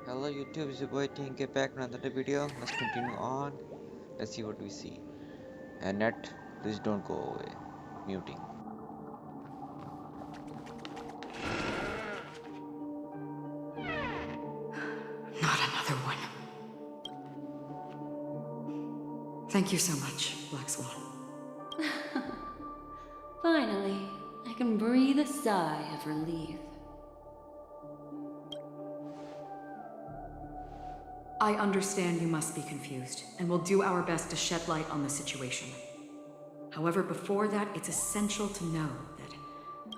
Hello YouTube, it's your boy TNK back with another video. Let's continue on. Let's see what we see. And net, please don't go away. Muting. Not another one. Thank you so much, Black Swan. Finally, I can breathe a sigh of relief. I understand you must be confused, and will do our best to shed light on the situation. However, before that, it's essential to know that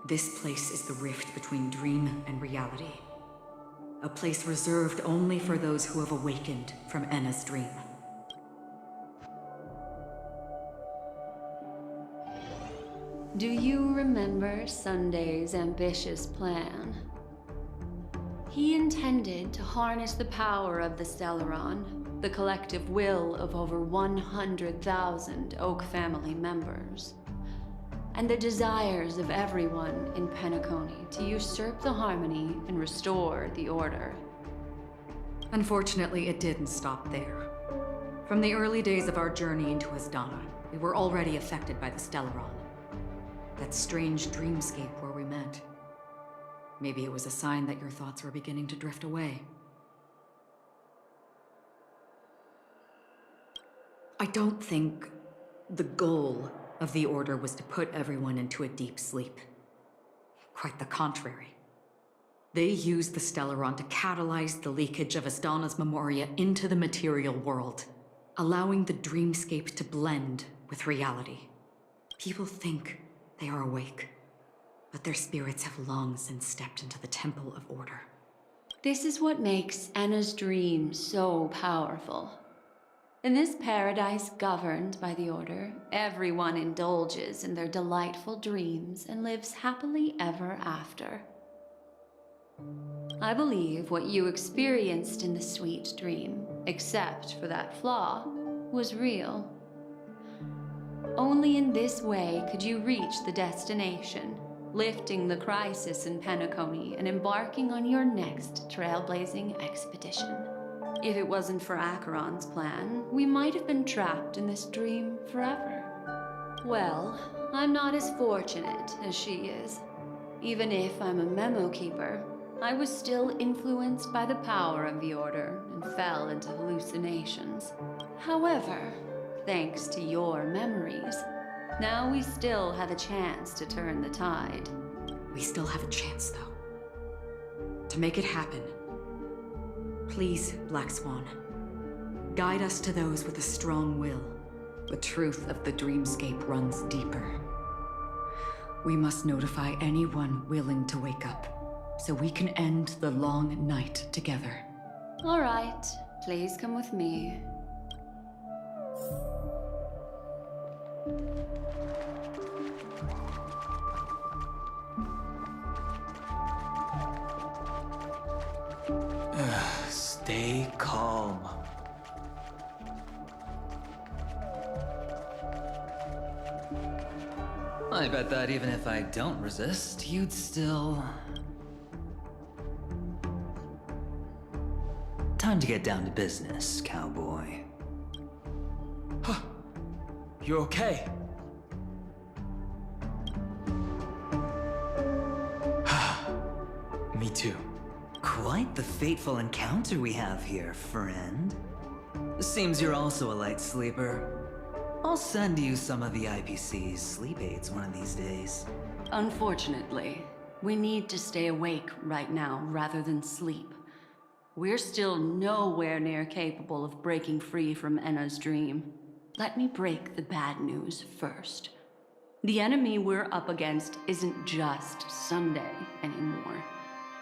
this place is the rift between dream and reality. A place reserved only for those who have awakened from Enna's dream. Do you remember Sunday's ambitious plan? He intended to harness the power of the Stellaron, the collective will of over 100,000 Oak family members, and the desires of everyone in Penacony to usurp the harmony and restore the order. Unfortunately, it didn't stop there. From the early days of our journey into Asdana, we were already affected by the Stellaron. That strange dreamscape where we met. Maybe it was a sign that your thoughts were beginning to drift away. I don't think the goal of the Order was to put everyone into a deep sleep. Quite the contrary. They used the Stellaron to catalyze the leakage of Asdana's memoria into the material world, allowing the dreamscape to blend with reality. People think they are awake, but their spirits have long since stepped into the Temple of Order. This is what makes Enna's dream so powerful. In this paradise governed by the Order, everyone indulges in their delightful dreams and lives happily ever after. I believe what you experienced in the sweet dream, except for that flaw, was real. Only in this way could you reach the destination, lifting the crisis in Penacony and embarking on your next trailblazing expedition. If it wasn't for Acheron's plan, we might have been trapped in this dream forever. Well, I'm not as fortunate as she is. Even if I'm a memo keeper, I was still influenced by the power of the Order and fell into hallucinations. However, thanks to your memories, now we still have a chance to turn the tide. We still have a chance, though. To make it happen, please, Black Swan, guide us to those with a strong will. The truth of the dreamscape runs deeper. We must notify anyone willing to wake up, so we can end the long night together. All right, please come with me. Stay calm. I bet that even if I don't resist, you'd still... Time to get down to business, cowboy. Huh. You're okay? Me too. Quite the fateful encounter we have here, friend. Seems you're also a light sleeper. I'll send you some of the IPC's sleep aids one of these days. Unfortunately, we need to stay awake right now rather than sleep. We're still nowhere near capable of breaking free from Enna's dream. Let me break the bad news first. The enemy we're up against isn't just Sunday anymore.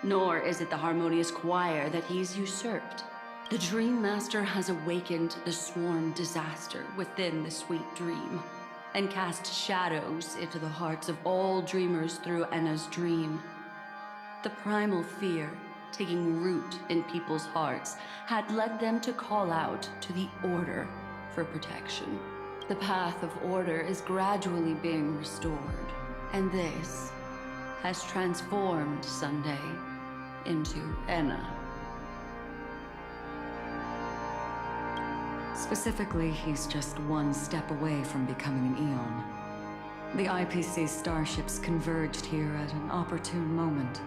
Nor is it the harmonious choir that he's usurped. The Dream Master has awakened the swarm disaster within the sweet dream, and cast shadows into the hearts of all dreamers through Enna's dream. The primal fear, taking root in people's hearts, had led them to call out to the Order for protection. The path of order is gradually being restored, and this has transformed Sunday into Enna. Specifically, he's just one step away from becoming an Eon. The IPC starships converged here at an opportune moment,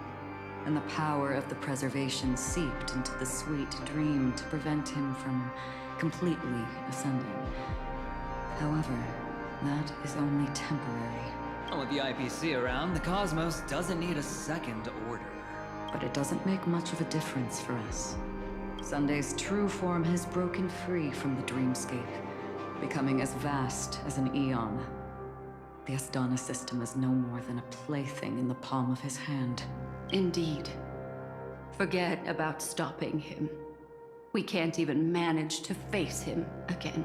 and the power of the preservation seeped into the sweet dream to prevent him from completely ascending. However, that is only temporary. With the IPC around, the cosmos doesn't need a second order. But it doesn't make much of a difference for us. Sunday's true form has broken free from the dreamscape, becoming as vast as an Eon. The Astana system is no more than a plaything in the palm of his hand. Indeed. Forget about stopping him. We can't even manage to face him again.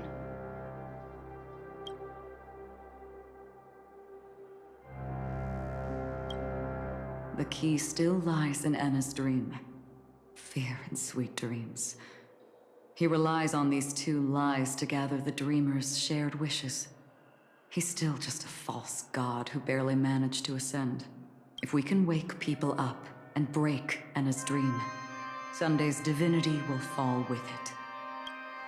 The key still lies in Anna's dream. Fear and sweet dreams. He relies on these two lies to gather the dreamer's shared wishes. He's still just a false god who barely managed to ascend. If we can wake people up and break Anna's dream, Sunday's divinity will fall with it.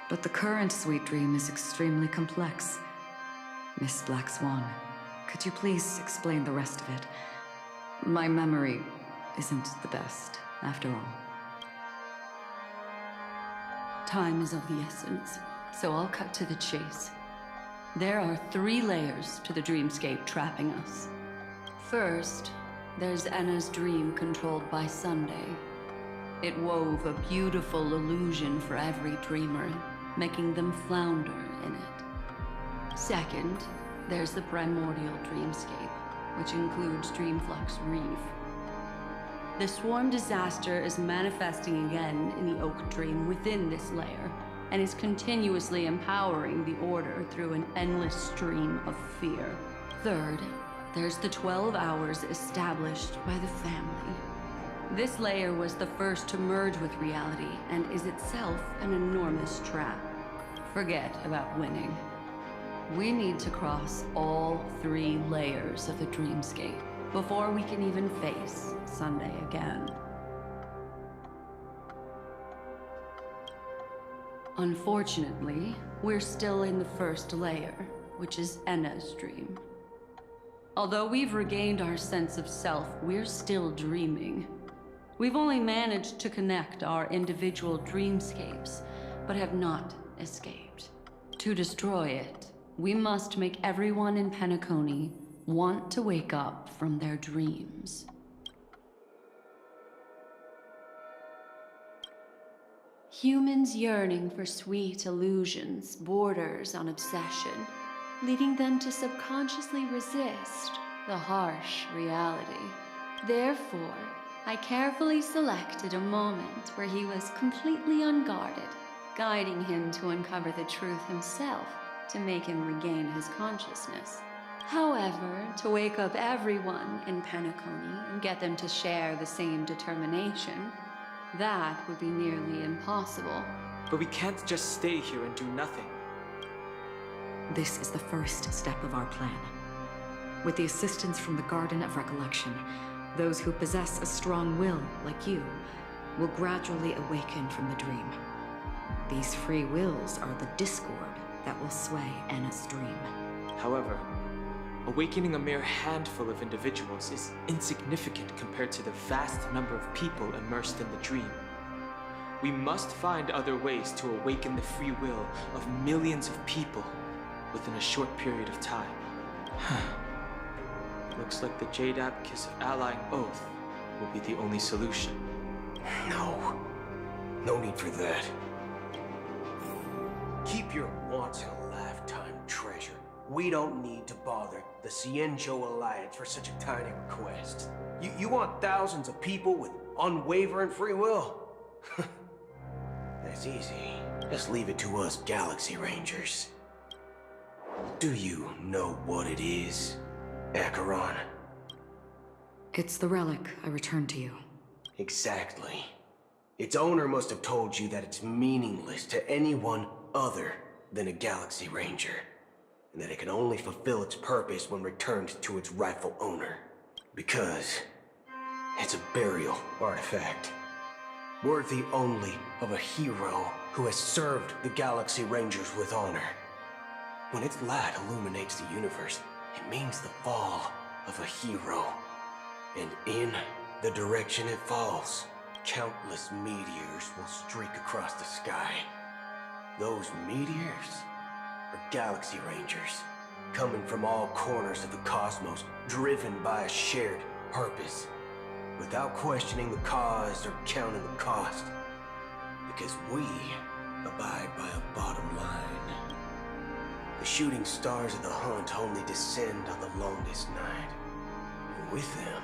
But the current sweet dream is extremely complex. Miss Black Swan, could you please explain the rest of it? My memory isn't the best, after all. Time is of the essence, so I'll cut to the chase. There are 3 layers to the dreamscape trapping us. First, there's Anna's dream controlled by Sunday. It wove a beautiful illusion for every dreamer, making them flounder in it. Second, there's the primordial dreamscape, which includes Dreamflux Reef. The swarm disaster is manifesting again in the Oak Dream within this layer, and is continuously empowering the Order through an endless stream of fear. Third, there's the 12 hours established by the family. This layer was the first to merge with reality, and is itself an enormous trap. Forget about winning. We need to cross all 3 layers of the dreamscape before we can even face Sunday again. Unfortunately, we're still in the first layer, which is Enna's dream. Although we've regained our sense of self, we're still dreaming. We've only managed to connect our individual dreamscapes, but have not escaped. To destroy it, we must make everyone in Penacony want to wake up from their dreams. Humans yearning for sweet illusions borders on obsession, leading them to subconsciously resist the harsh reality. Therefore, I carefully selected a moment where he was completely unguarded, guiding him to uncover the truth himself to make him regain his consciousness. However, to wake up everyone in Penacony and get them to share the same determination, that would be nearly impossible. But we can't just stay here and do nothing. This is the first step of our plan. With the assistance from the Garden of Recollection, those who possess a strong will, like you, will gradually awaken from the dream. These free wills are the discord that will sway Anna's dream. However, awakening a mere handful of individuals is insignificant compared to the vast number of people immersed in the dream. We must find other ways to awaken the free will of millions of people within a short period of time. Looks like the Jade Abacus of Allying Oath will be the only solution. No. No need for that. Keep your once-in-a-lifetime treasure. We don't need to bother the Cienjo Alliance for such a tiny request. You want thousands of people with unwavering free will? That's easy. Just leave it to us Galaxy Rangers. Do you know what it is, Acheron? It's the relic I returned to you. Exactly. Its owner must have told you that it's meaningless to anyone other than a Galaxy Ranger, and that it can only fulfill its purpose when returned to its rightful owner. Because it's a burial artifact. worthy only of a hero who has served the Galaxy Rangers with honor. When its light illuminates the universe, it means the fall of a hero. And in the direction it falls, countless meteors will streak across the sky. Those meteors are Galaxy Rangers, coming from all corners of the cosmos, driven by a shared purpose, without questioning the cause or counting the cost, because we abide by a bottom line. The shooting stars of the hunt only descend on the longest night, and with them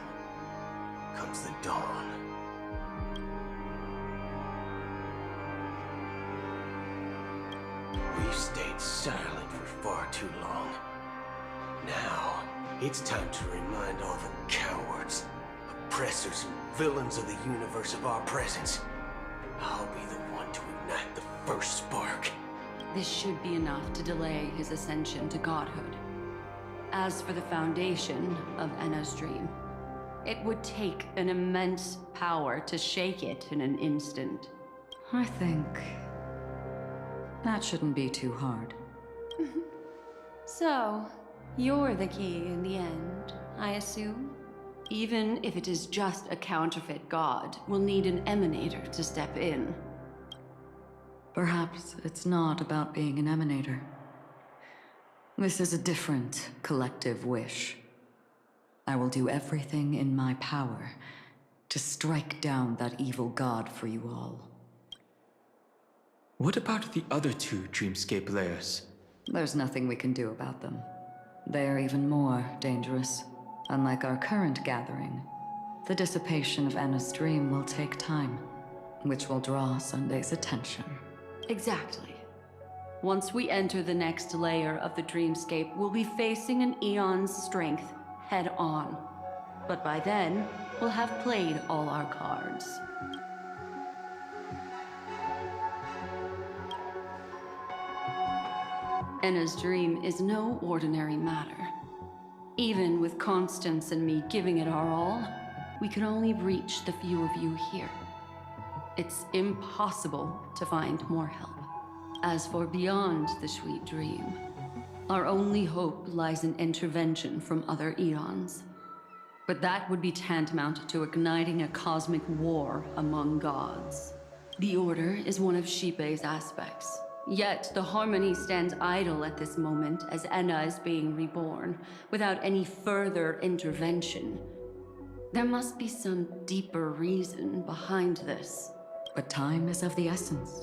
comes the dawn. We've stayed silent for far too long. Now, it's time to remind all the cowards, oppressors, and villains of the universe of our presence. I'll be the one to ignite the first spark. This should be enough to delay his ascension to godhood. As for the foundation of Enna's dream, it would take an immense power to shake it in an instant. I think that shouldn't be too hard. So, you're the key in the end, I assume? Even if it is just a counterfeit god, we'll need an emanator to step in. Perhaps it's not about being an emanator. This is a different collective wish. I will do everything in my power to strike down that evil god for you all. What about the other two dreamscape layers? There's nothing we can do about them. They are even more dangerous. Unlike our current gathering, the dissipation of Enna's dream will take time, which will draw Sunday's attention. Exactly. Once we enter the next layer of the dreamscape, we'll be facing an eon's strength head on. But by then, we'll have played all our cards. Enna's dream is no ordinary matter. Even with Constance and me giving it our all, we can only reach the few of you here. It's impossible to find more help. As for beyond the sweet dream, our only hope lies in intervention from other eons. But that would be tantamount to igniting a cosmic war among gods. The Order is one of Xipe's aspects. Yet the Harmony stands idle at this moment as Enna is being reborn, without any further intervention. There must be some deeper reason behind this. But time is of the essence.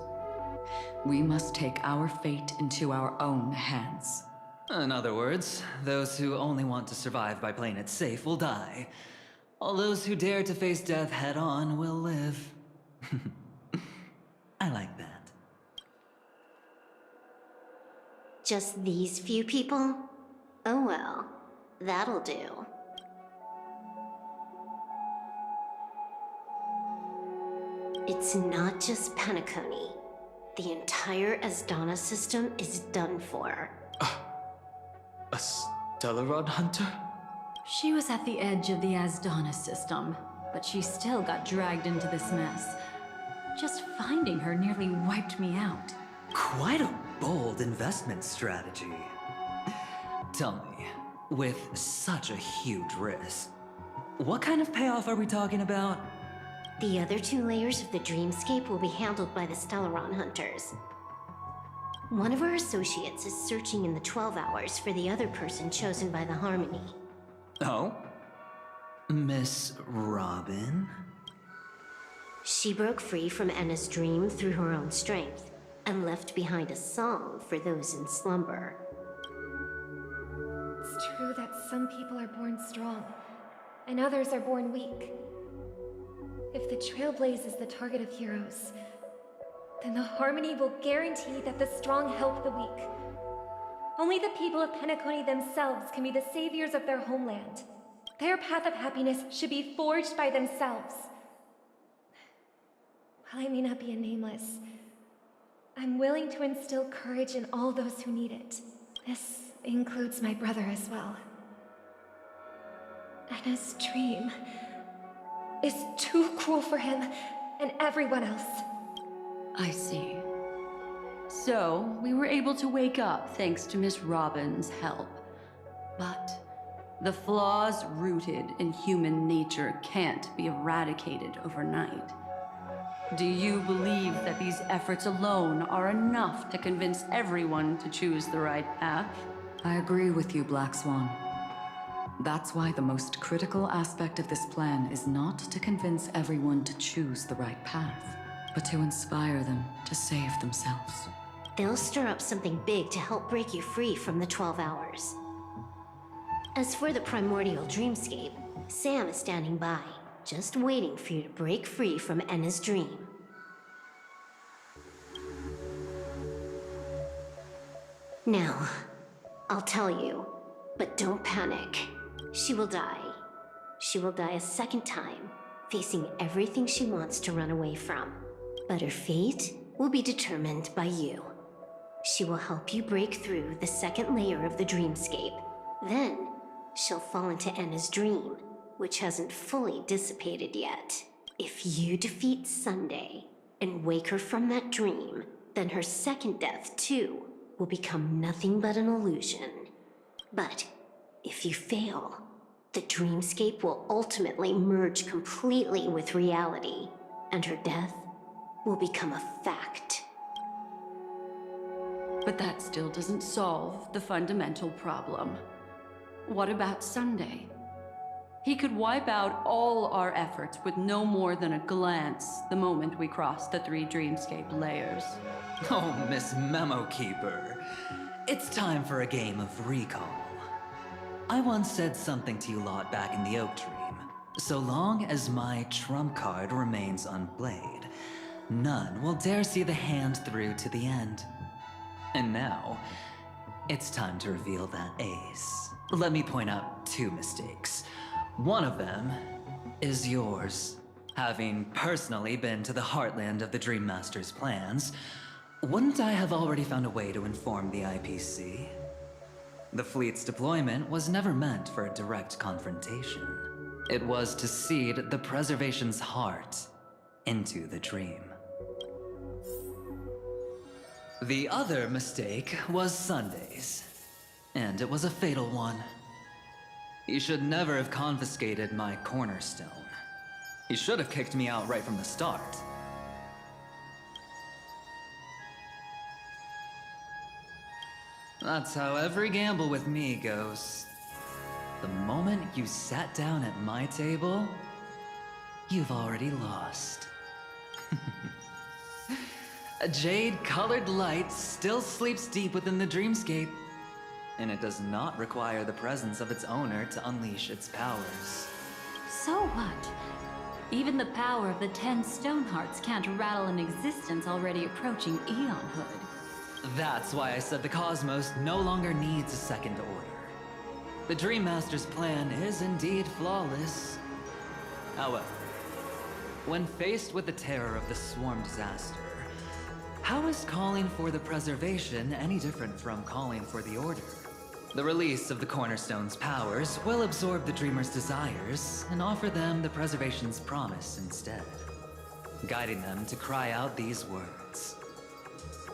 We must take our fate into our own hands. In other words, those who only want to survive by playing it safe will die. All those who dare to face death head-on will live. I like that. Just these few people? Oh well, that'll do. It's not just Penacony. The entire Asdana system is done for. A Stellarod hunter? She was at the edge of the Asdana system, but she still got dragged into this mess. Just finding her nearly wiped me out. Quite a bold investment strategy. Tell me, with such a huge risk, what kind of payoff are we talking about? The other two layers of the dreamscape will be handled by the Stellaron hunters. One of our associates is searching in the 12 hours for the other person chosen by the Harmony. Oh? Miss Robin? She broke free from Enna's dream through her own strength, and left behind a song for those in slumber. It's true that some people are born strong, and others are born weak. If the Trailblaze is the target of heroes, then the Harmony will guarantee that the strong help the weak. Only the people of Penacony themselves can be the saviors of their homeland. Their path of happiness should be forged by themselves. While I may not be a nameless, I'm willing to instill courage in all those who need it. This includes my brother as well. Enna's dream is too cruel for him, and everyone else. I see. So, we were able to wake up thanks to Miss Robin's help. But the flaws rooted in human nature can't be eradicated overnight. Do you believe that these efforts alone are enough to convince everyone to choose the right path? I agree with you, Black Swan. That's why the most critical aspect of this plan is not to convince everyone to choose the right path, but to inspire them to save themselves. They'll stir up something big to help break you free from the 12 hours. As for the primordial dreamscape, Sam is standing by, just waiting for you to break free from Enna's dream. Now, I'll tell you, but don't panic. She will die. She will die a second time, facing everything she wants to run away from. But her fate will be determined by you. She will help you break through the second layer of the dreamscape. Then, she'll fall into Enna's dream, which hasn't fully dissipated yet. If you defeat Sunday and wake her from that dream, then her second death, too, will become nothing but an illusion. But if you fail, the dreamscape will ultimately merge completely with reality, and her death will become a fact. But that still doesn't solve the fundamental problem. What about Sunday? He could wipe out all our efforts with no more than a glance the moment we cross the 3 dreamscape layers. Oh, Miss Memo Keeper. It's time for a game of recall. I once said something to you lot back in the Oak Dream. So long as my trump card remains unplayed, none will dare see the hand through to the end. And now, it's time to reveal that ace. Let me point out 2 mistakes. One of them is yours. Having personally been to the heartland of the Dream Master's plans, wouldn't I have already found a way to inform the IPC? The fleet's deployment was never meant for a direct confrontation. It was to seed the Preservation's heart into the dream. The other mistake was Sundays, and it was a fatal one. He should never have confiscated my cornerstone. He should have kicked me out right from the start. That's how every gamble with me goes. The moment you sat down at my table, you've already lost. A jade-colored light still sleeps deep within the dreamscape, and it does not require the presence of its owner to unleash its powers. So what? Even the power of the 10 Stonehearts can't rattle an existence already approaching eonhood. That's why I said the cosmos no longer needs a second order. The Dream Master's plan is indeed flawless. However, when faced with the terror of the swarm disaster, how is calling for the preservation any different from calling for the order? The release of the Cornerstone's powers will absorb the Dreamer's desires and offer them the preservation's promise instead, guiding them to cry out these words.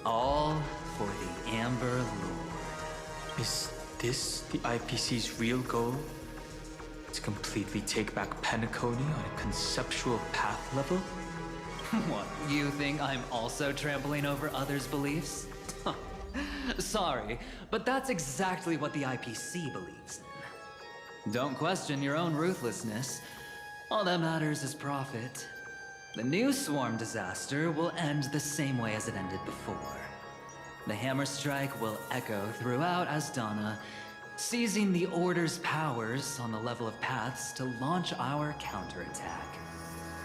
All for the Amber Lord. Is this the IPC's real goal? To completely take back Penacony on a conceptual path level? What, you think I'm also trampling over others' beliefs? Sorry, but that's exactly what the IPC believes in. Don't question your own ruthlessness. All that matters is profit. The new swarm disaster will end the same way as it ended before. The hammer strike will echo throughout Asdana, seizing the Order's powers on the level of paths to launch our counterattack,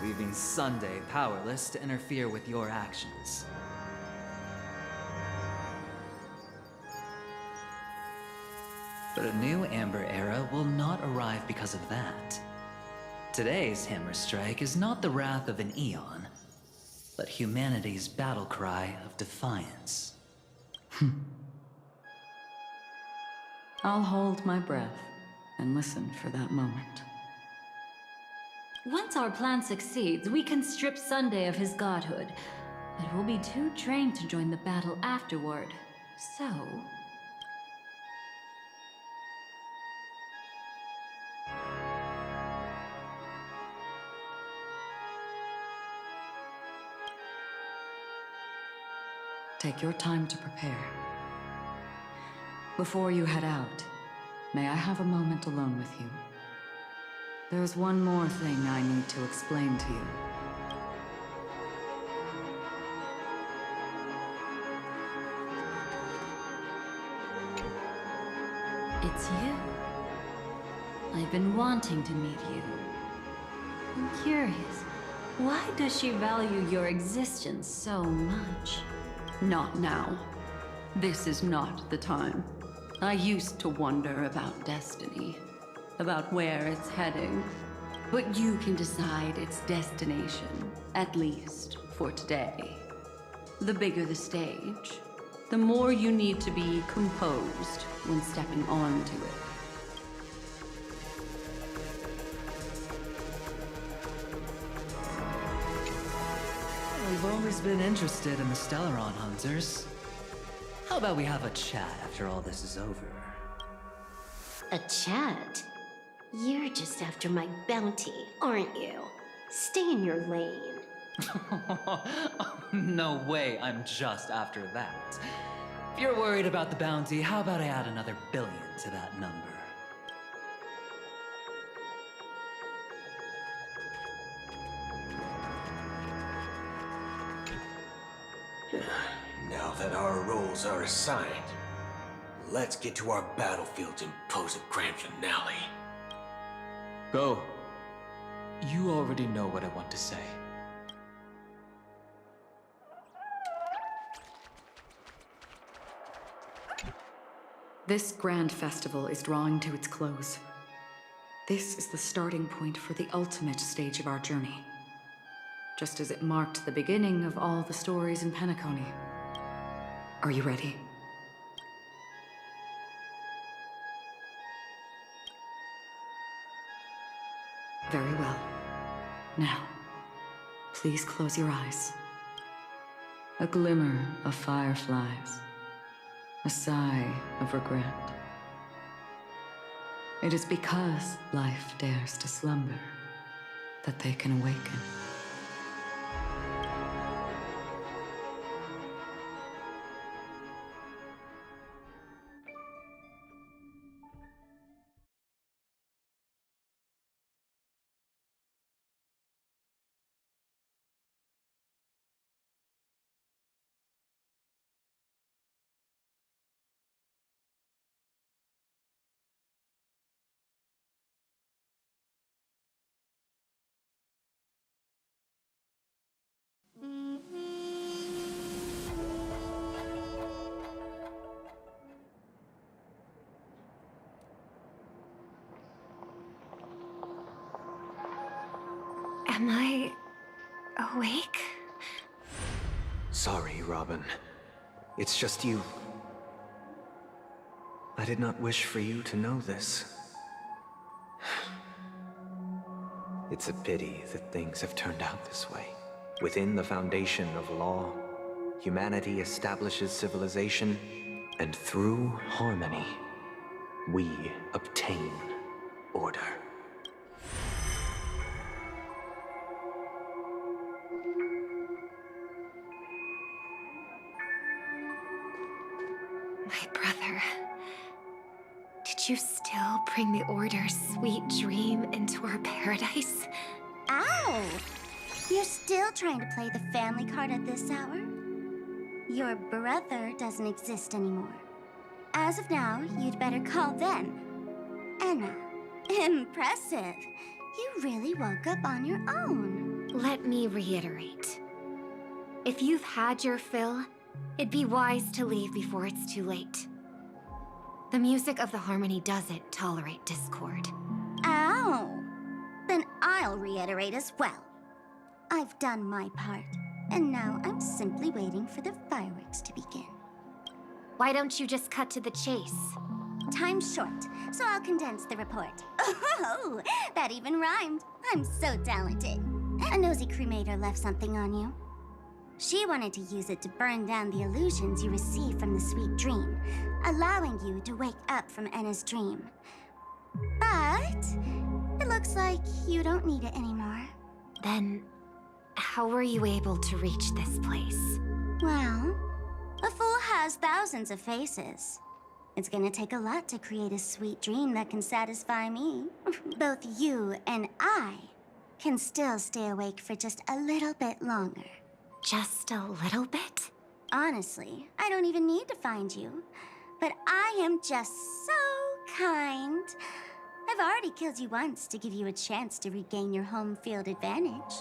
leaving Sunday powerless to interfere with your actions. But a new Amber Era will not arrive because of that. Today's hammer strike is not the wrath of an eon, but humanity's battle cry of defiance. I'll hold my breath and listen for that moment. Once our plan succeeds, we can strip Sunday of his godhood. But we'll be too drained to join the battle afterward. So... Take your time to prepare. Before you head out, may I have a moment alone with you? There's one more thing I need to explain to you. It's you. I've been wanting to meet you. I'm curious, why does she value your existence so much? Not now. This is not the time. I used to wonder about destiny, about where it's heading. But you can decide its destination, at least for today. The bigger the stage, the more you need to be composed when stepping onto it. We've always been interested in the Stellaron Hunters. How about we have a chat after all this is over? A chat? You're just after my bounty, aren't you? Stay in your lane. No way, I'm just after that. If you're worried about the bounty, how about I add another billion to that number? Now that our roles are assigned, let's get to our battlefields and pose a grand finale. Go. You already know what I want to say. This grand festival is drawing to its close. This is the starting point for the ultimate stage of our journey. Just as it marked the beginning of all the stories in Penacony. Are you ready? Very well. Now, please close your eyes. A glimmer of fireflies. A sigh of regret. It is because life dares to slumber that they can awaken. Am I awake? Sorry, Robin. It's just you. I did not wish for you to know this. It's a pity that things have turned out this way. Within the foundation of law, humanity establishes civilization, and through harmony, we obtain order. My brother. Did you still bring the Order's sweet dream into our paradise? Ow! You're still trying to play the family card at this hour? Your brother doesn't exist anymore. As of now, you'd better call them. Anna. Impressive. You really woke up on your own. Let me reiterate. If you've had your fill, it'd be wise to leave before it's too late. The music of the harmony doesn't tolerate discord. Ow! Then I'll reiterate as well. I've done my part, and now I'm simply waiting for the fireworks to begin. Why don't you just cut to the chase? Time's short, so I'll condense the report. Oh, that even rhymed. I'm so talented. A nosy cremator left something on you. She wanted to use it to burn down the illusions you received from the sweet dream, allowing you to wake up from Enna's dream. But it looks like you don't need it anymore. Then, how were you able to reach this place? Well, a fool has thousands of faces. It's gonna take a lot to create a sweet dream that can satisfy me. Both you and I can still stay awake for just a little bit longer. Just a little bit? Honestly, I don't even need to find you. But I am just so kind. I've already killed you once to give you a chance to regain your home field advantage.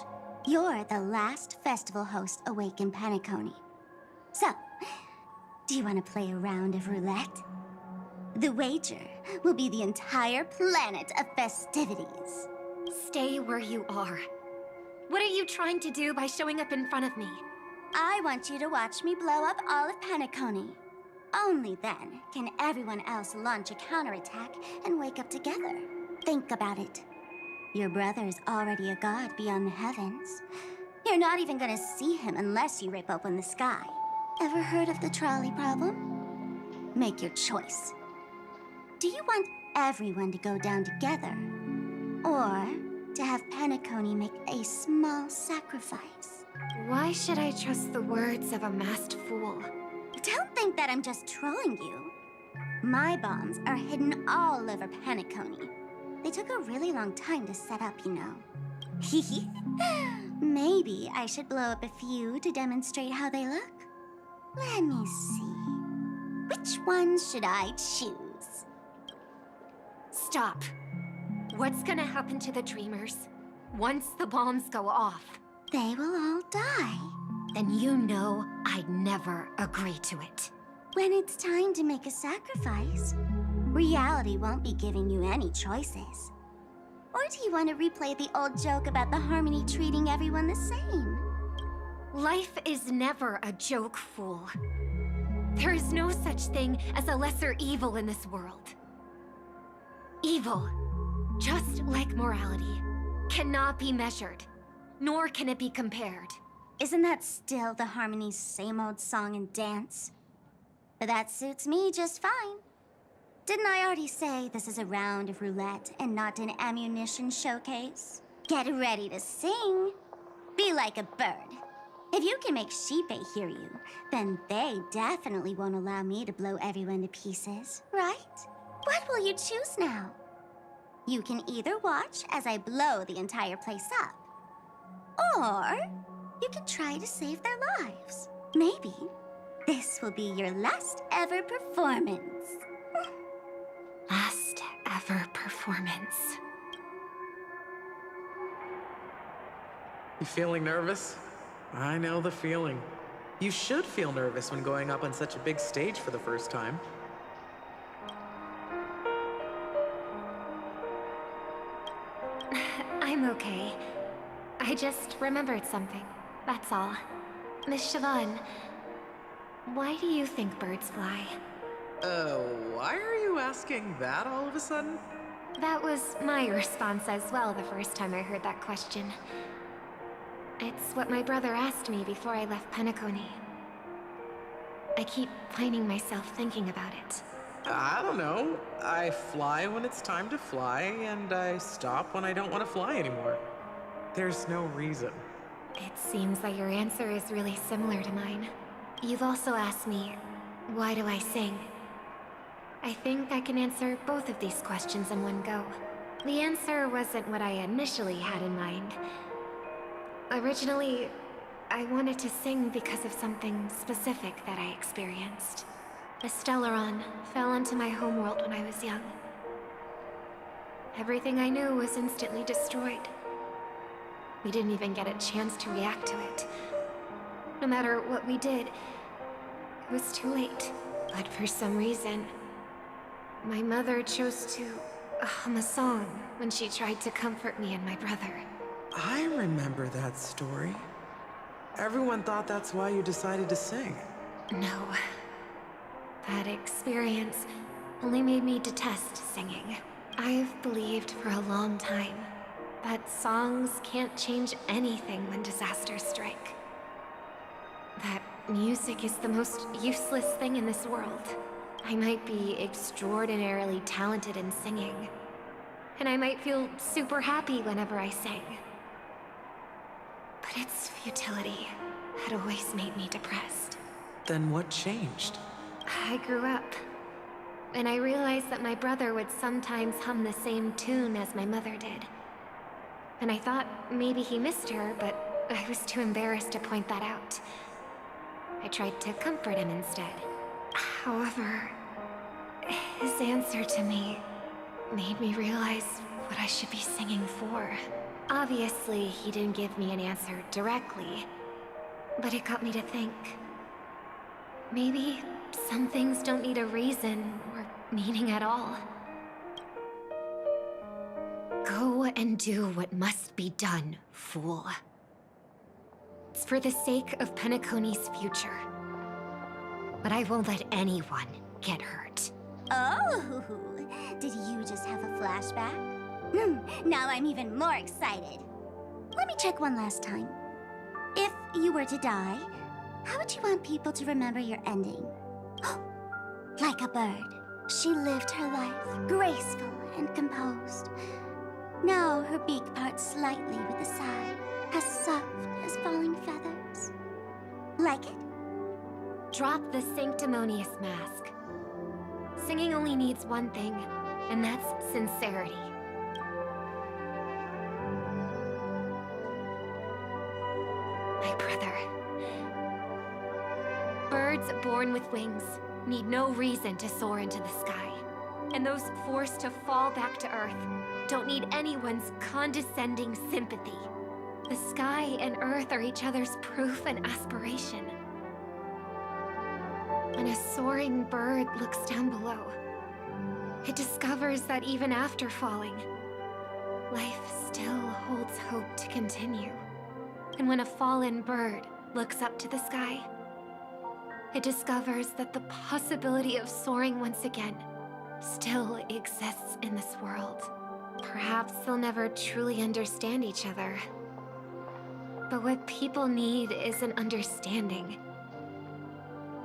You're the last festival host awake in Penacony. So, do you want to play a round of roulette? The wager will be the entire planet of festivities. Stay where you are. What are you trying to do by showing up in front of me? I want you to watch me blow up all of Penacony. Only then can everyone else launch a counterattack and wake up together. Think about it. Your brother's already a god beyond the heavens. You're not even gonna see him unless you rip open the sky. Ever heard of the trolley problem? Make your choice. Do you want everyone to go down together? Or to have Penacony make a small sacrifice? Why should I trust the words of a masked fool? Don't think that I'm just trolling you. My bombs are hidden all over Penacony. They took a really long time to set up, you know. Maybe I should blow up a few to demonstrate how they look. Let me see. Which ones should I choose? Stop. What's gonna happen to the dreamers once the bombs go off? They will all die. Then you know I'd never agree to it. When it's time to make a sacrifice, reality won't be giving you any choices. Or do you want to replay the old joke about the Harmony treating everyone the same? Life is never a joke, fool. There is no such thing as a lesser evil in this world. Evil, just like morality, cannot be measured, nor can it be compared. Isn't that still the Harmony's same old song and dance? But that suits me just fine. Didn't I already say this is a round of roulette and not an ammunition showcase? Get ready to sing. Be like a bird. If you can make Sheepei hear you, then they definitely won't allow me to blow everyone to pieces, right? What will you choose now? You can either watch as I blow the entire place up, or you can try to save their lives. Maybe this will be your last ever performance. Last ever performance. You feeling nervous? I know the feeling. You should feel nervous when going up on such a big stage for the first time. I'm okay. I just remembered something, that's all. Miss Siobhan, why do you think birds fly? Why are you asking that all of a sudden? That was my response as well the first time I heard that question. It's what my brother asked me before I left Penacony. I keep finding myself thinking about it. I don't know. I fly when it's time to fly, and I stop when I don't want to fly anymore. There's no reason. It seems that your answer is really similar to mine. You've also asked me, why do I sing? I think I can answer both of these questions in one go. The answer wasn't what I initially had in mind. Originally, I wanted to sing because of something specific that I experienced. The Stellaron fell into my homeworld when I was young. Everything I knew was instantly destroyed. We didn't even get a chance to react to it. No matter what we did, it was too late. But for some reason, my mother chose to hum a song when she tried to comfort me and my brother. I remember that story. Everyone thought that's why you decided to sing. No. That experience only made me detest singing. I've believed for a long time, but songs can't change anything when disasters strike. That music is the most useless thing in this world. I might be extraordinarily talented in singing, and I might feel super happy whenever I sing. But its futility had always made me depressed. Then what changed? I grew up, and I realized that my brother would sometimes hum the same tune as my mother did. And I thought maybe he missed her, but I was too embarrassed to point that out. I tried to comfort him instead. However, his answer to me made me realize what I should be singing for. Obviously, he didn't give me an answer directly, but it got me to think. Maybe some things don't need a reason or meaning at all. Go and do what must be done, fool. It's for the sake of Penacony's future. But I won't let anyone get hurt. Oh, did you just have a flashback? Now I'm even more excited. Let me check one last time. If you were to die, how would you want people to remember your ending? Like a bird, she lived her life graceful and composed. Now her beak parts slightly with a sigh, as soft as falling feathers. Like it? Drop the sanctimonious mask. Singing only needs one thing, and that's sincerity. My brother. Birds born with wings need no reason to soar into the sky. And those forced to fall back to Earth don't need anyone's condescending sympathy. The sky and Earth are each other's proof and aspiration. When a soaring bird looks down below, it discovers that even after falling, life still holds hope to continue. And when a fallen bird looks up to the sky, it discovers that the possibility of soaring once again still exists in this world. Perhaps they'll never truly understand each other. But what people need is an understanding.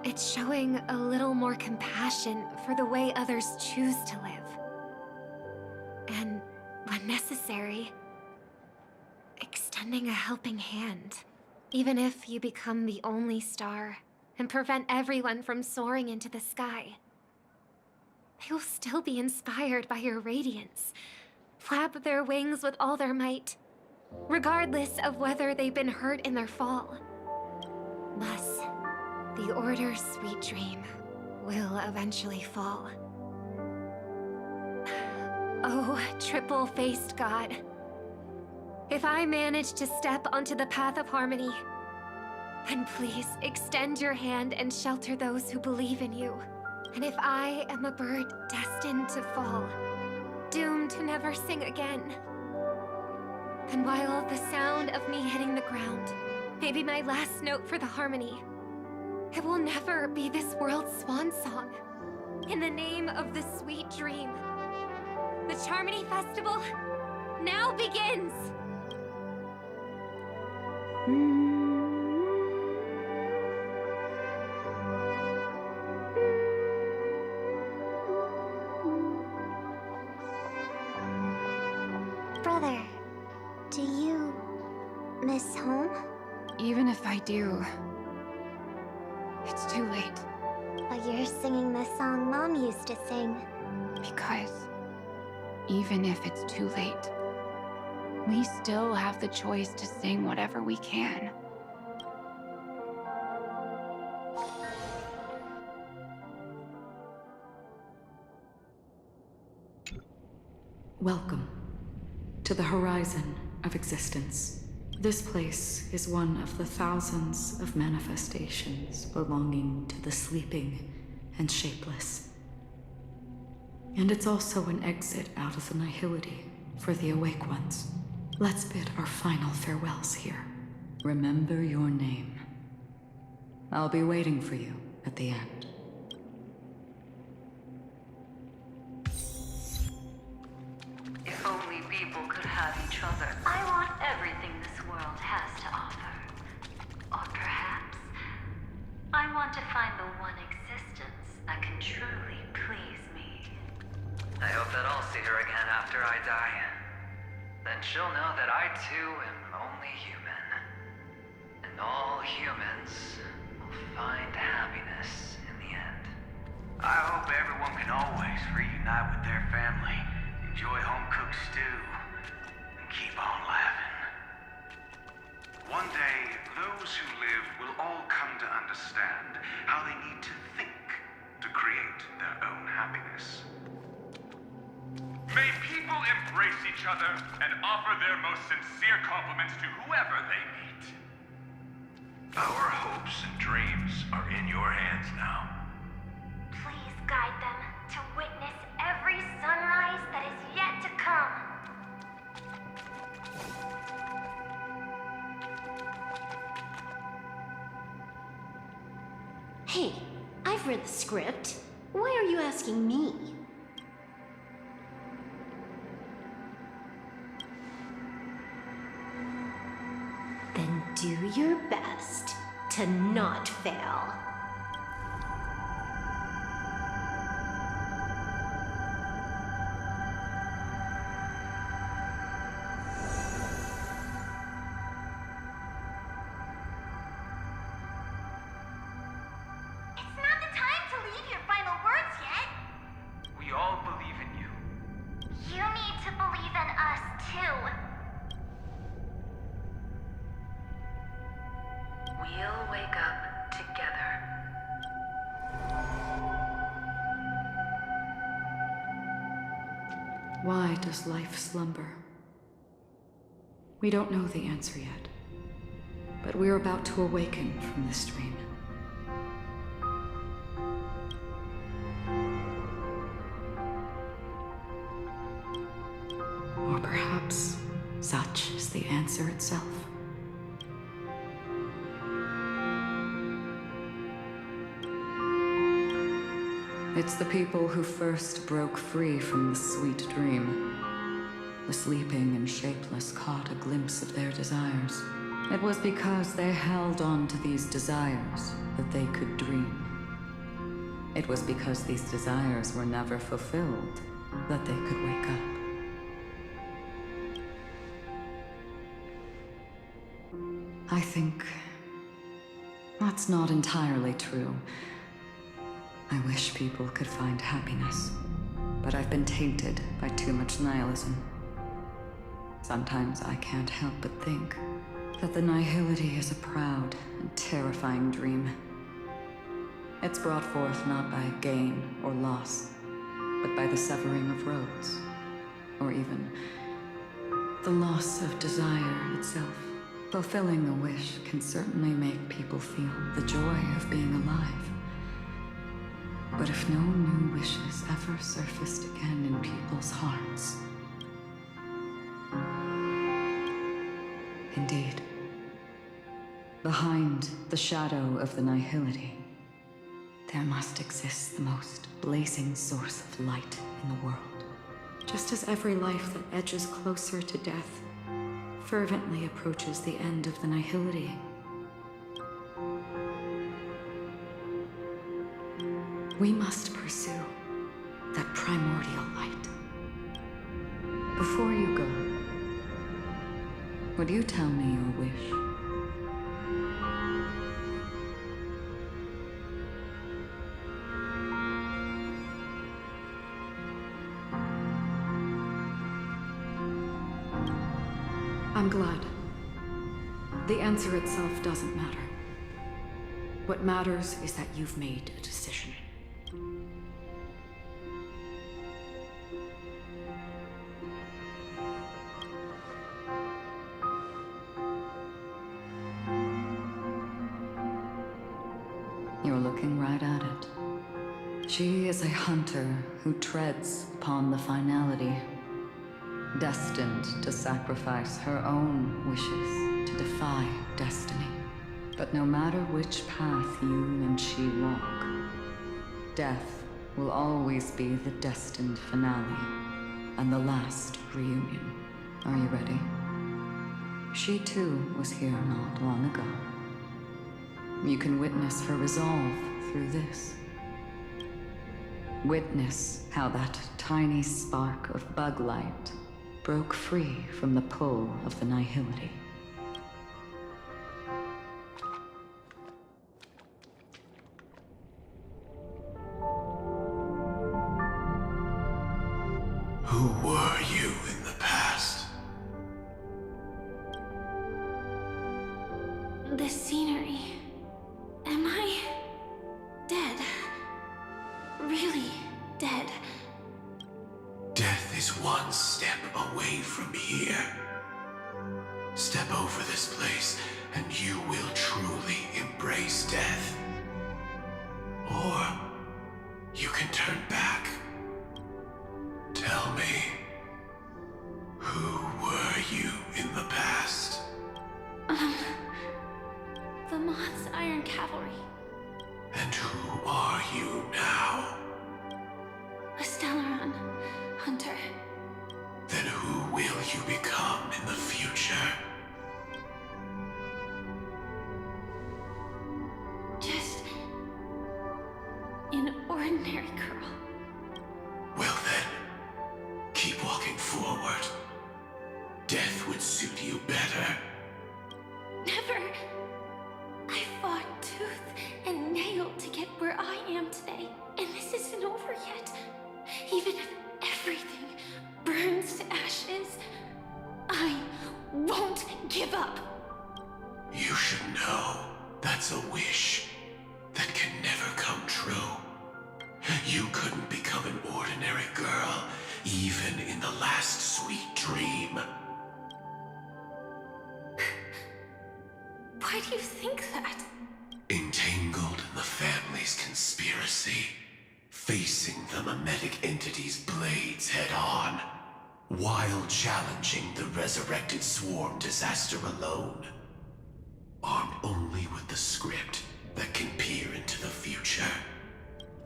It's showing a little more compassion for the way others choose to live. And, when necessary, extending a helping hand. Even if you become the only star and prevent everyone from soaring into the sky, they will still be inspired by your radiance, flap their wings with all their might, regardless of whether they've been hurt in their fall. Thus, the Order's sweet dream will eventually fall. Oh, triple-faced god. If I manage to step onto the path of harmony, then please extend your hand and shelter those who believe in you. And if I am a bird destined to fall, doomed to never sing again, then while the sound of me hitting the ground may be my last note for the harmony, it will never be this world's swan song. In the name of the sweet dream, the Charmony Festival now begins! Brother, do you miss home? Even if I do, it's too late. But you're singing the song Mom used to sing. Because even if it's too late, we still have the choice to sing whatever we can. Welcome to the horizon of existence. This place is one of the thousands of manifestations belonging to the sleeping and shapeless. And it's also an exit out of the nihility for the awake ones. Let's bid our final farewells here. Remember your name. I'll be waiting for you at the end. want to find the one existence that can truly please me. I hope that I'll see her again after I die. Then she'll know that I too am only human. And all humans will find happiness in the end. I hope everyone can always reunite with their family, enjoy home-cooked stew, and keep on laughing. One day, those who live will all come to understand how they need to think to create their own happiness. May people embrace each other and offer their most sincere compliments to whoever they meet. Our hopes and dreams are in your hands now. Please guide them to witness every sunrise that is yet to come. Hey, I've read the script. Why are you asking me? Then do your best to not fail. It's not the time to leave your final words yet. We all believe in you. You need to believe in us, too. We'll wake up together. Why does life slumber? We don't know the answer yet, but we're about to awaken from this dream. Or perhaps such is the answer itself. It's the people who first broke free from the sweet dream. The sleeping and shapeless caught a glimpse of their desires. It was because they held on to these desires that they could dream. It was because these desires were never fulfilled that they could wake up. I think that's not entirely true. I wish people could find happiness, but I've been tainted by too much nihilism. Sometimes I can't help but think that the nihility is a proud and terrifying dream. It's brought forth not by gain or loss, but by the severing of roads, or even the loss of desire itself. Fulfilling a wish can certainly make people feel the joy of being alive. But if no new wishes ever surfaced again in people's hearts... Indeed, behind the shadow of the nihility, there must exist the most blazing source of light in the world. Just as every life that edges closer to death fervently approaches the end of the nihility. We must pursue that primordial light. Before you go, would you tell me your wish? I'm glad. The answer itself doesn't matter. What matters is that you've made a decision. You're looking right at it. She is a hunter who treads upon the finality, destined to sacrifice her own wishes to defy destiny. But no matter which path you and she walk, death will always be the destined finale and the last reunion. Are you ready? She too was here not long ago. you can witness her resolve through this. Witness how that tiny spark of bug light broke free from the pull of the nihility. Who were you in the past? The scenery. Am I dead? Really dead? Death is one step away from here. Step over this place, and you will truly embrace death. Or you can turn back. Tell me, who were you in the past? The Moth's Iron Cavalry. And who are you now? A Stellaron hunter. Then who will you become in the future? Just an ordinary girl. Well then, keep walking forward. Death would suit you better. Never. I fought tooth and nail to get where I am today, and this isn't over yet. Even if everything burns to ashes, I won't give up. You should know that's a wish that can never come true. You couldn't become an ordinary girl, even in the last sweet dream. Why do you think that? Entangled in the family's conspiracy, facing the mimetic entity's blades head-on, while challenging the resurrected swarm disaster alone. Armed only with the script that can peer into the future.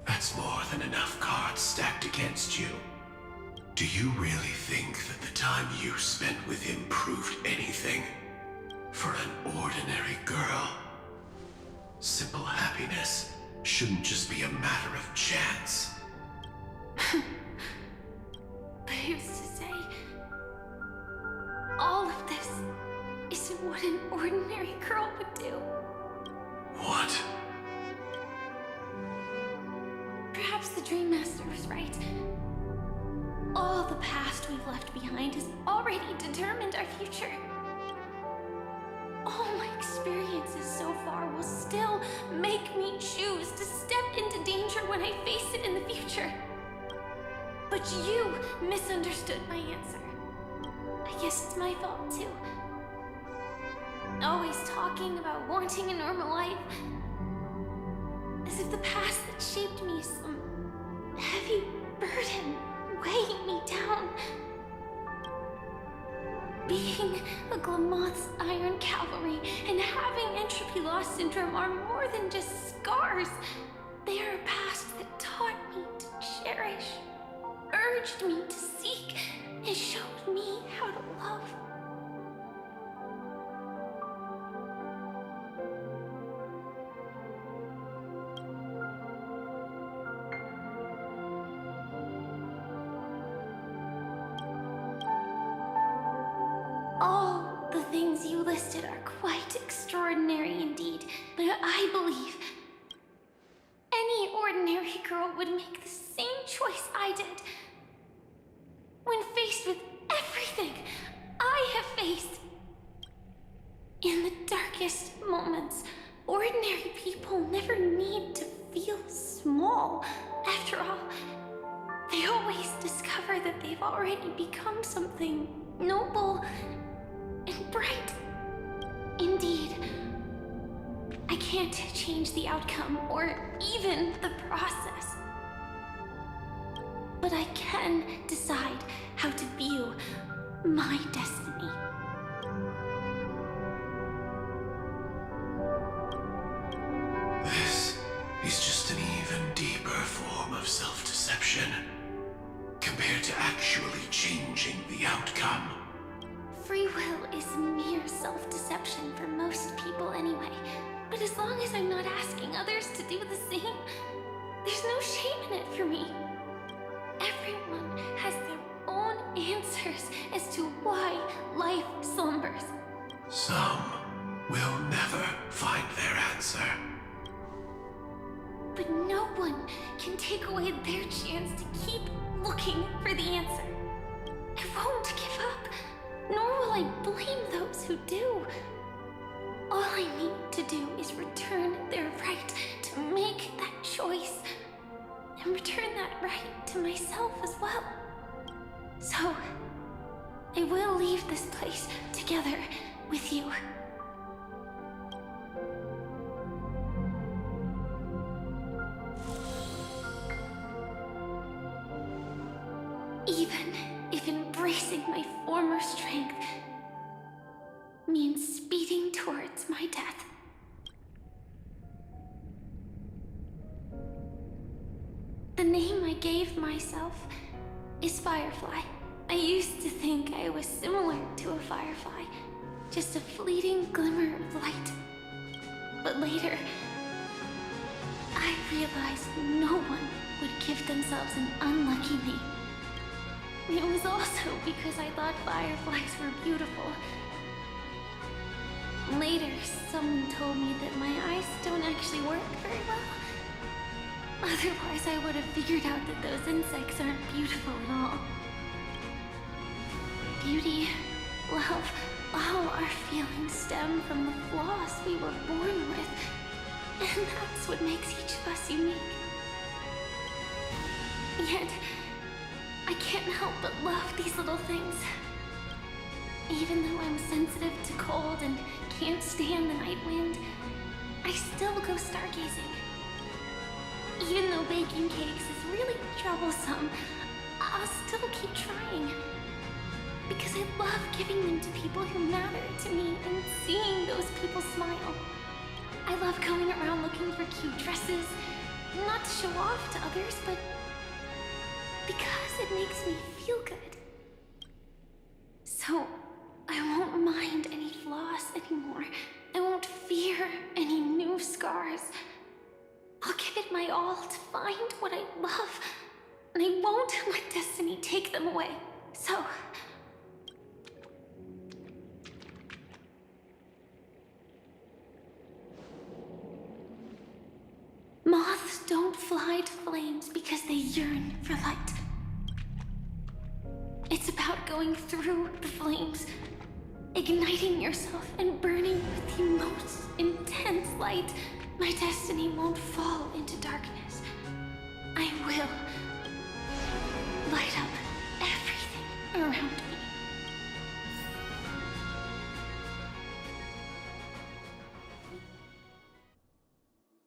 That's more than enough cards stacked against you. Do you really think that the time you spent with him proved anything? For an ordinary girl, simple happiness shouldn't just be a matter of chance. But who's to say? All of this isn't what an ordinary girl would do. What? Perhaps the Dream Master was right. All the past we've left behind has already determined our future. All my experiences so far will still make me choose to step into danger when I face it in the future. But you misunderstood my answer. I guess it's my fault too. Always talking about wanting a normal life. As if the past that shaped me is some heavy burden weighing me down. Being a Glamoth's Iron Cavalry and having entropy loss syndrome are more than just scars. They are a past that taught me to cherish, urged me to seek, and showed me how to love. All the things you listed are quite extraordinary indeed, but I believe any ordinary girl would make the same choice I did. When faced with everything I have faced. In the darkest moments, ordinary people never need to feel small. After all, they always discover that they've already become something noble and bright. Indeed, I can't change the outcome or even the process. But I can decide how to view my destiny. This is just an even deeper form of self-deception compared to actually changing the outcome. Free will is mere self-deception for most people anyway. But as long as I'm not asking others to do the same, there's no shame in it for me. Everyone has their own answers as to why life slumbers. Some will never find their answer. But no one can take away their chance to keep looking for the answer. I won't give up, nor will I blame those who do. All I need to do is return their right to make that choice, and return that right to myself as well. So, I will leave this place together with you. Even if embracing my former strength means speeding towards my death. The name I gave myself is Firefly. I used to think I was similar to a firefly, just a fleeting glimmer of light. But later, I realized no one would give themselves an unlucky name. It was also because I thought fireflies were beautiful. Later, someone told me that my eyes don't actually work very well. Otherwise, I would have figured out that those insects aren't beautiful at all. Beauty, love, all our feelings stem from the flaws we were born with. And that's what makes each of us unique. Yet, I can't help but love these little things. Even though I'm sensitive to cold and can't stand the night wind, I still go stargazing. Even though baking cakes is really troublesome, I'll still keep trying. Because I love giving them to people who matter to me and seeing those people smile. I love going around looking for cute dresses, not to show off to others, but because it makes me feel good. So, I won't mind any flaws anymore. I won't fear any new scars. I'll give it my all to find what I love, and I won't let destiny take them away. So, moths don't fly to flames because they yearn for light. It's about going through the flames, igniting yourself and burning with the most intense light. My destiny won't fall into darkness. I will light up everything around me.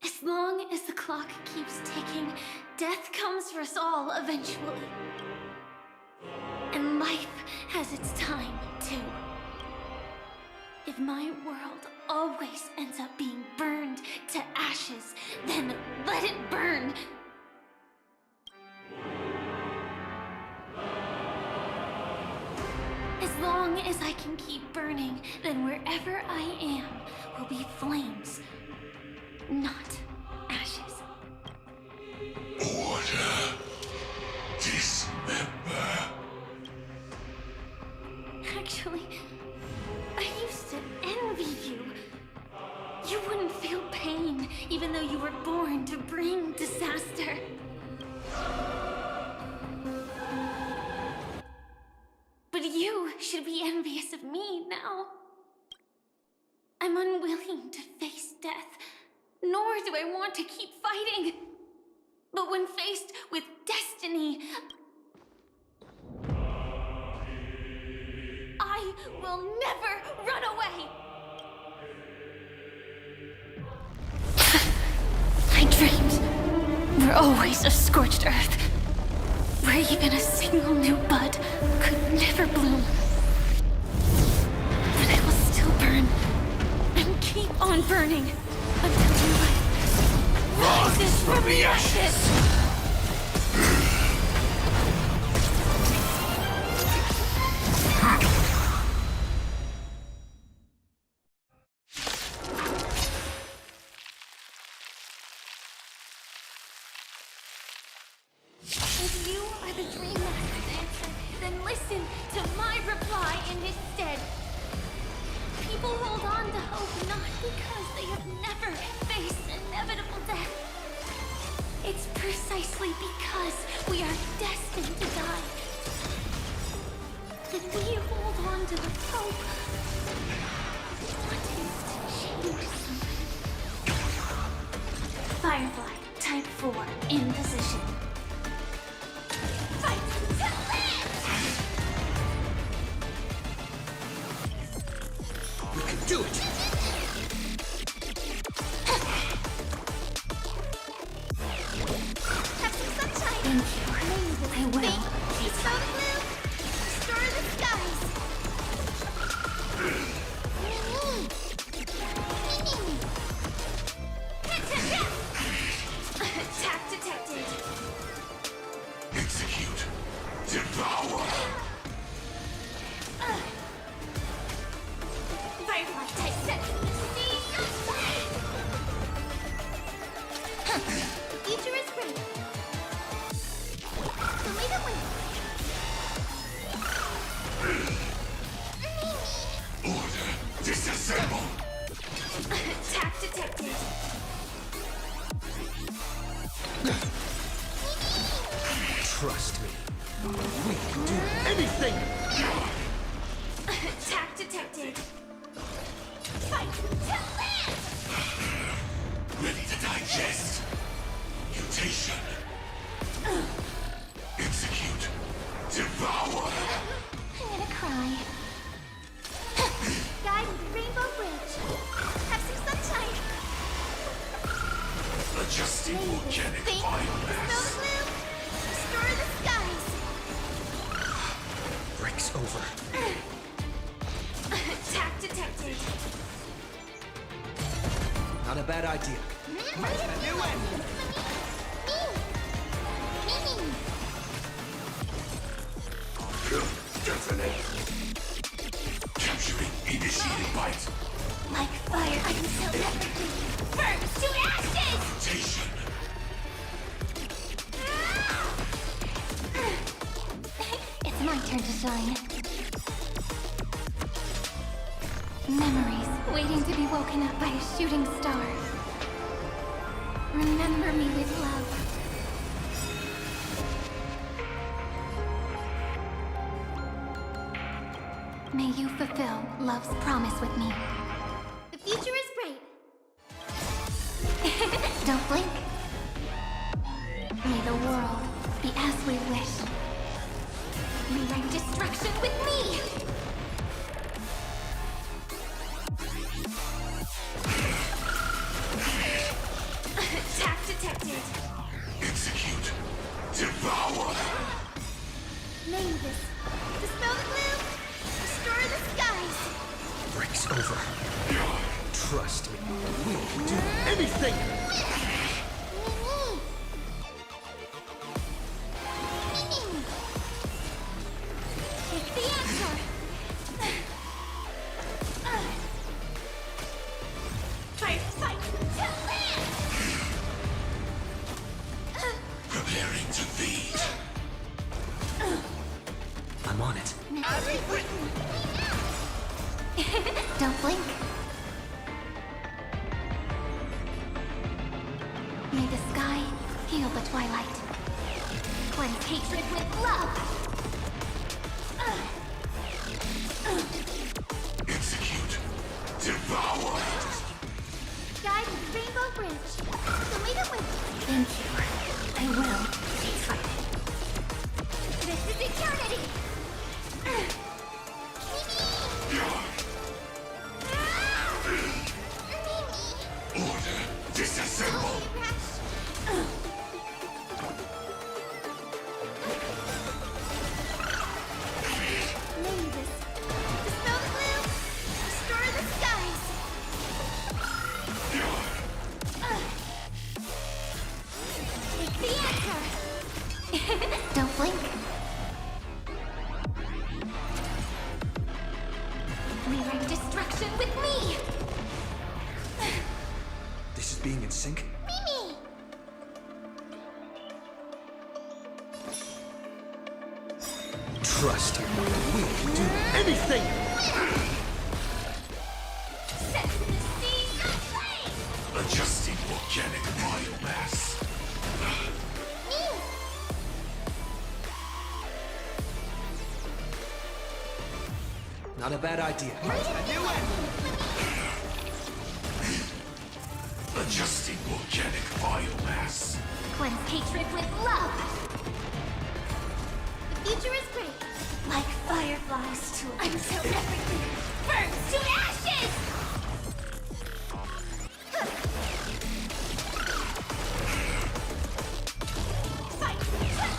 As long as the clock keeps ticking, death comes for us all eventually. And life has its time, too. If my world always ends up being burned to ashes, then let it burn! As long as I can keep burning, then wherever I am will be flames, not ashes. Order. Dismember. Actually, I used to envy you. You wouldn't feel pain, even though you were born to bring disaster. But you should be envious of me now. I'm unwilling to face death, nor do I want to keep fighting. But when faced with destiny, I will never run away! I dreamed we're always a scorched earth, where even a single new bud could never bloom. But I will still burn, and keep on burning, until you rises from the ashes! If you are the Dream Master's answer, then listen to my reply in his stead. People hold on to hope not because they have never faced inevitable death. It's precisely because we are destined to die that we hold on to the hope, wanting to change something. Firefly, type 4, in position. Fight to live! We can do it! Have some sunshine! Thank you. I will. Dispel the gloom! Restore the skies! Attack detected! Execute. Devour. Firefly type 7. The future is great. So lead the way. Order. Disassemble. Attack detected. Trust me. We can do anything! Attack detected. Fight to live! Ready to digest. Mutation. Execute. Devour. I'm gonna cry. Guide with Rainbow Bridge. Have some sunshine. Adjusting organic Think. biomass. Dispel the gloom. Restore the skies. Break's over. Attack detected. Not a bad idea. New end. Detonate. Capturing. Initiating bite. Like fire until everything burns to ashes! Rotation. It's my turn to shine. Memories waiting to be woken up by a shooting star. Remember me with love. May you fulfill love's promise with me. The future is bright. Don't blink. May the world be as we wish. Rewrite destruction with me! Attack detected! Execute. Devour. Name this. Dispel the gloom! Restore the skies! Break's over. Trust me. We can do anything! It's the answer! Fight to live! Preparing to feed. I'm on it. As we've written! Don't blink. May the sky heal the twilight. Cleanse hatred with love! Execute. Devour. Guide with Rainbow Bridge. So lead it with. Thank you. I will. This is eternity! Order. Disassemble. Name this. Dispel the gloom. Restore the skies. Trust me, we can do anything! Adjusting organic biomass. Not a bad idea. Adjusting organic biomass. Cleanse hatred with love. The future is great. Like fireflies to until everything burns to ashes! Fight to live!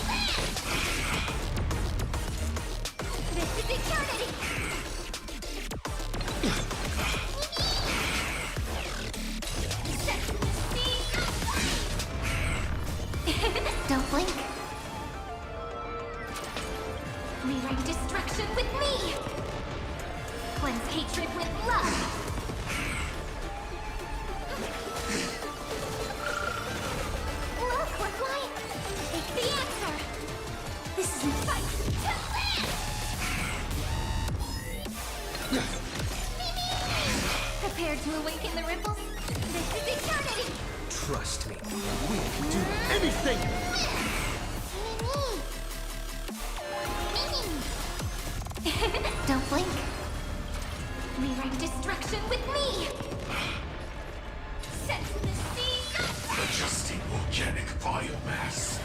This is eternity! Don't blink. Rewrite destruction with me! Cleanse hatred with love! Look, Firefly! It's the answer! This is fight to live! Prepare to awaken the ripples? This is eternity! Trust me, we can do anything! Don't blink. Rewrite destruction with me! Set the scene! Adjusting organic biomass.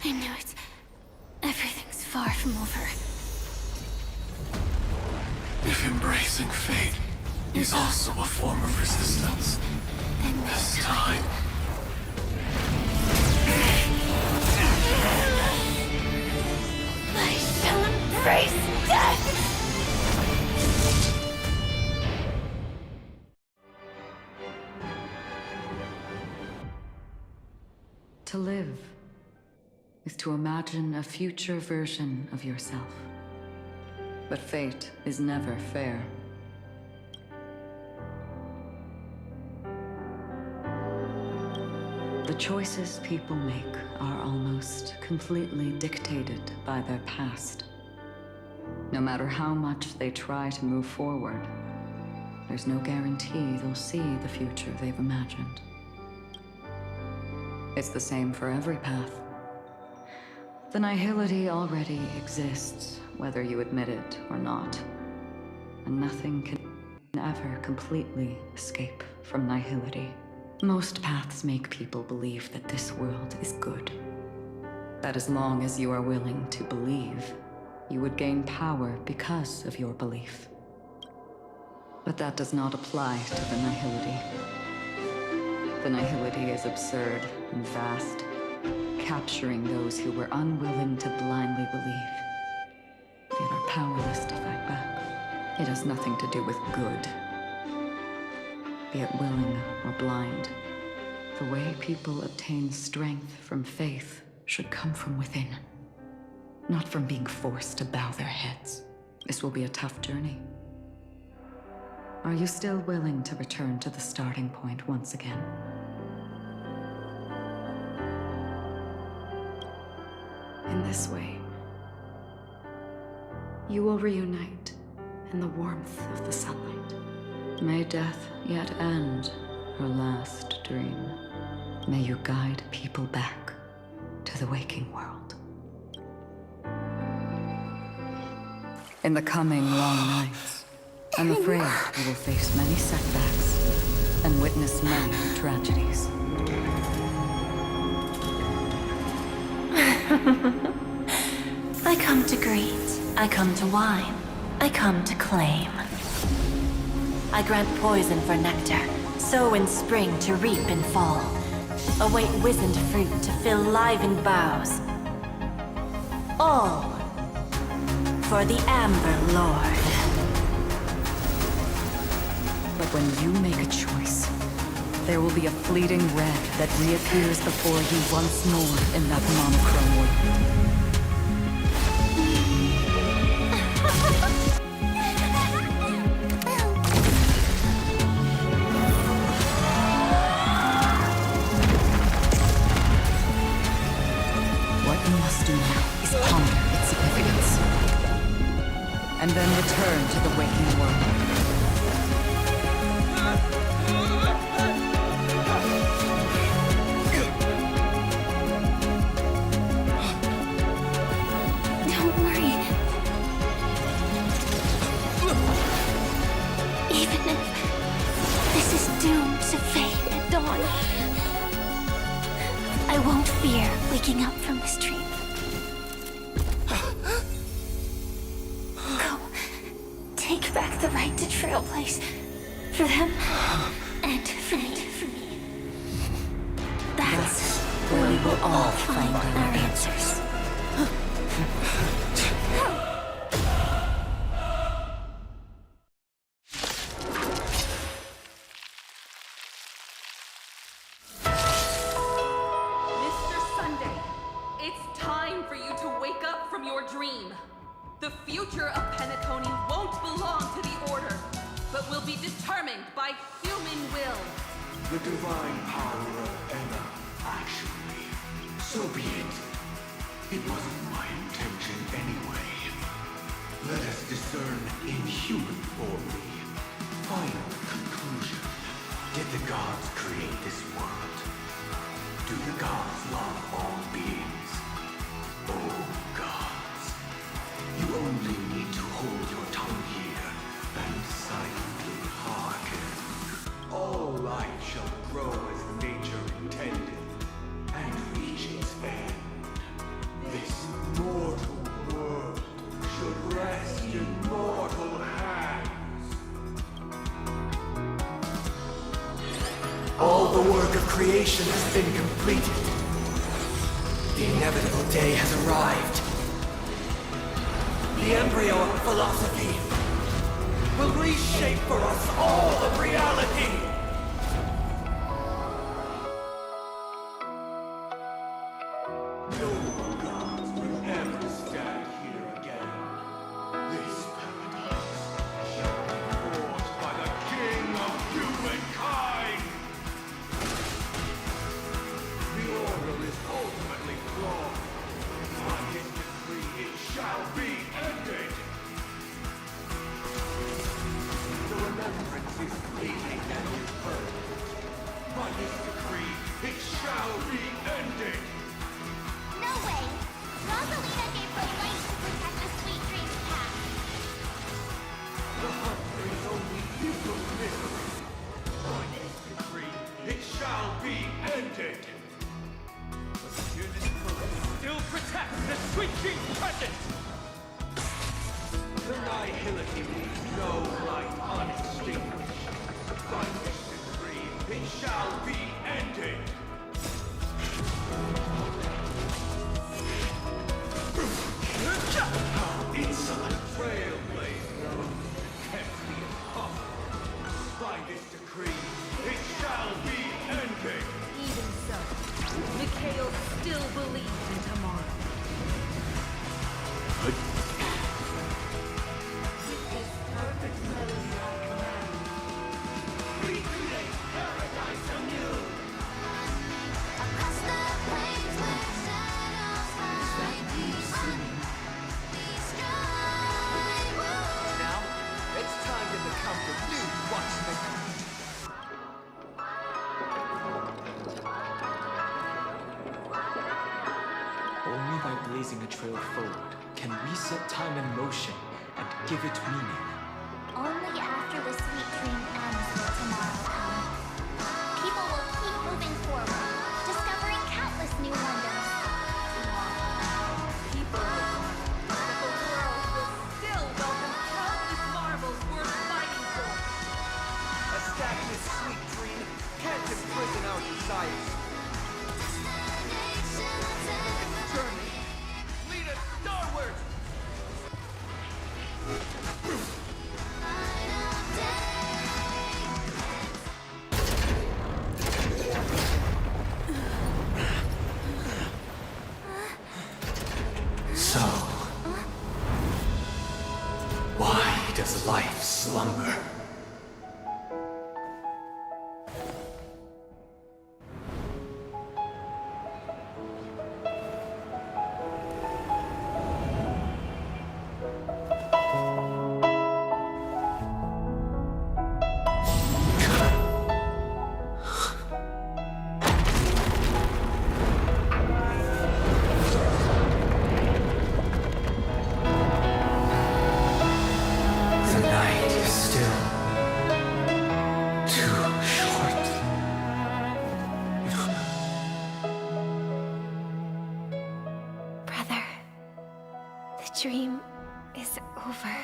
I knew it. Everything's far from over. If embracing fate is also a form of resistance, Then this time... I shall embrace death! To live is to imagine a future version of yourself. But fate is never fair. The choices people make are almost completely dictated by their past. No matter how much they try to move forward, there's no guarantee they'll see the future they've imagined. It's the same for every path. The nihility already exists, whether you admit it or not. And nothing can ever completely escape from nihility. Most paths make people believe that this world is good. That as long as you are willing to believe, you would gain power because of your belief. But that does not apply to the nihility. The nihility is absurd and vast, capturing those who were unwilling to blindly believe, yet are powerless to fight back. It has nothing to do with good. Be it willing or blind, the way people obtain strength from faith should come from within, not from being forced to bow their heads. This will be a tough journey. Are you still willing to return to the starting point once again? In this way, you will reunite in the warmth of the sunlight. May death yet end her last dream. May you guide people back to the waking world. In the coming long nights, I'm afraid you will face many setbacks and witness many tragedies. I come to greet. I come to whine. I come to claim. I grant poison for nectar, sow in spring to reap in fall. Await wizened fruit to fill livened boughs. All for the Amber Lord. But when you make a choice, there will be a fleeting red that reappears before you once more in that monochrome world. we must do now is ponder its significance. And then return to the waking world. Don't worry. Even if this is doomed to fade at dawn, I won't fear waking up from this dream. Go. Take back the right to Trailblaze. For them, and for me. That's where we will all find our answers. Mr. Sunday, it's time for you to wake up from your dream. The future of Penacony won't belong to the Order, but will be determined by human will. The divine power of Enna, actually. So be it. It wasn't my intention anyway. Let us discern in human form the final conclusion. Did the gods create this world? Do the gods love all beings? Oh, gods. You only need to hold your tongue here and silently hearken. All life shall grow as nature intended and reach its end. This mortal world should rest in mortal hands. All the work of creation has been completed. The inevitable day has arrived. The embryo of philosophy will reshape for us all of reality. No gods will ever stand here again. This paradise shall be forged by the king of humankind. The order is ultimately flawed. By his decree, it shall be ended. The remembrance is fleeting and impermanent. By his decree, it shall be ended. No way! Rosalina gave her life to protect the sweet dream's path. The hunt brings only futile misery. By his decree, it shall be ended. But here this purpose still protects the sweet dream's presence. The nihility leaves no light unextinguished. By this decree, it shall be ended. How insolent trailblazer! Tempt the impossible. By this decree, it shall be ended. Even so, Mikhail still believes in tomorrow. With this perfect melody I command, recreate paradise anew. Across the plains where shadows hide, Now, it's time to become the new Watchmen. Only by blazing a trail forward can we set time in motion and give it meaning. Only after the sweet dream ends will tomorrow come. People will keep moving forward, discovering countless new wonders. People hope that the world will still welcome countless marvels worth fighting for. A stagnant sweet dream can't imprison our desires. Journey, lead us starward! So, why does life slumber? dream is over.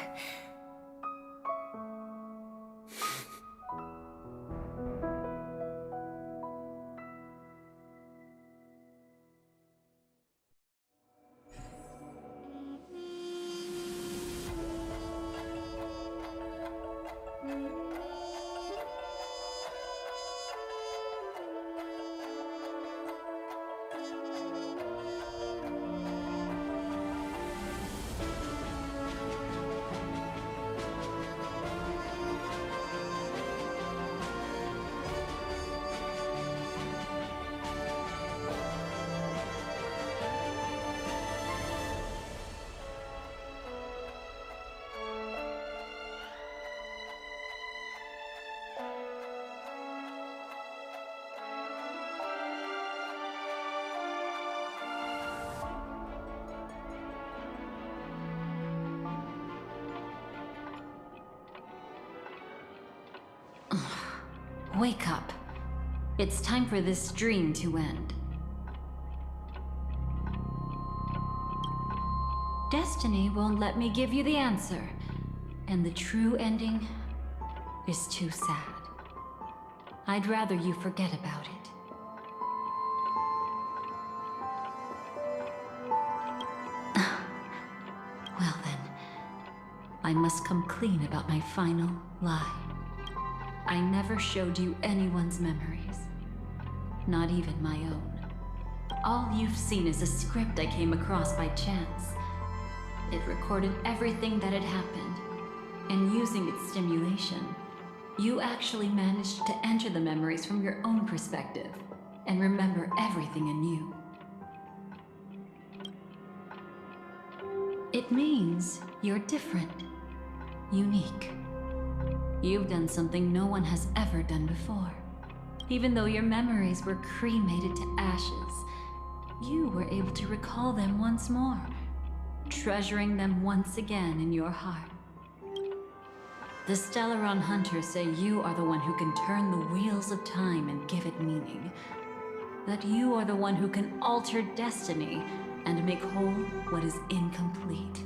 Wake up. It's time for this dream to end. Destiny won't let me give you the answer, and the true ending is too sad. I'd rather you forget about it. Well then, I must come clean about my final lie. I never showed you anyone's memories, not even my own. All you've seen is a script I came across by chance. It recorded everything that had happened, and using its stimulation, you actually managed to enter the memories from your own perspective and remember everything anew. It means you're different, unique. You've done something no one has ever done before. Even though your memories were cremated to ashes, you were able to recall them once more, treasuring them once again in your heart. The Stellaron Hunters say you are the one who can turn the wheels of time and give it meaning. That you are the one who can alter destiny and make whole what is incomplete.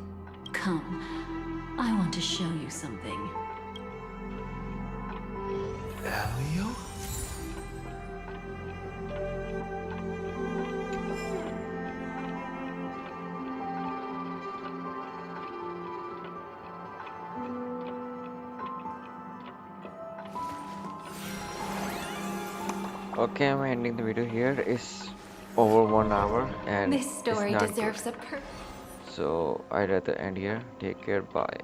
Come, I want to show you something. Elio? Okay, I'm ending the video here. It's over 1 hour and This story it's not deserves good. a So I'd rather end here. Take care. Bye.